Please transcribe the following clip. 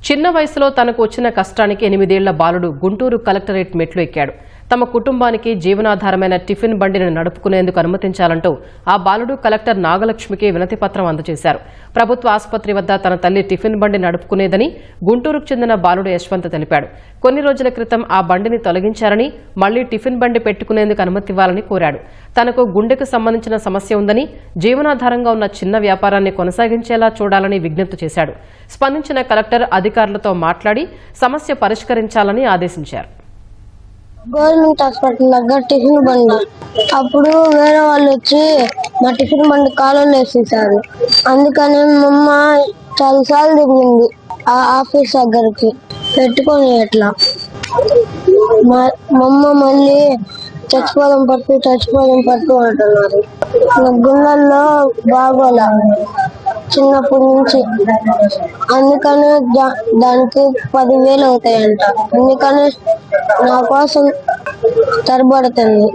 చిన్న వయసులో తనకు వచ్చిన కష్టానికి 8 ఏళ్ల బాలుడు గుంటూరు కలెక్టరేట్ మెట్లు ఎక్కాడు. తమ కుటుంబానికి జీవనాధారమైన టిఫిన్ బండిని నడుపుకునేందుకు అనుమతించాలంటూ ఆ బాలుడు కలెక్టర్ నాగలక్ష్మికి వినతిపత్రం అందజేశారు. ప్రభుత్వ ఆసుపత్రి వద్ద తన తల్లి టిఫిన్ బండి నడుపుకునేదని గుంటూరుకు చెందిన బాలుడు యశ్వంత్ తెలిపాడు. కొన్ని రోజుల క్రితం ఆ బండిని తొలగించారని, మళ్లీ టిఫిన్ బండి పెట్టుకునేందుకు అనుమతివ్వాలని కోరాడు. తనకు గుండెకు సంబంధించిన సమస్య ఉందని, జీవనాధారంగా ఉన్న చిన్న వ్యాపారాన్ని కొనసాగించేలా చూడాలని విజ్ఞప్తి చేశాడు. స్పందించిన కలెక్టర్ అధికారులతో మాట్లాడి సమస్య పరిష్కరించాలని ఆదేశించారు. గవర్నమెంట్ హాస్పిటల్ దగ్గర టిఫిన్ బండి అప్పుడు వేరే వాళ్ళు వచ్చి మా టిఫిన్ బండి కాలంలో వేసేసారు. అందుకని మా అమ్మ చాలాసార్లు తిరిగింది ఆ ఆఫీస్ దగ్గరికి పెట్టుకొని. ఎట్లా మా అమ్మ మళ్ళీ చచ్చిపోదాం పట్టు అంటున్నారు. గుండెల్లో బాగోలా చిన్నప్పటి నుంచి. అందుకని దానికి 10,000 అవుతాయంట. అందుకని నా కోసం తరబడుతుంది.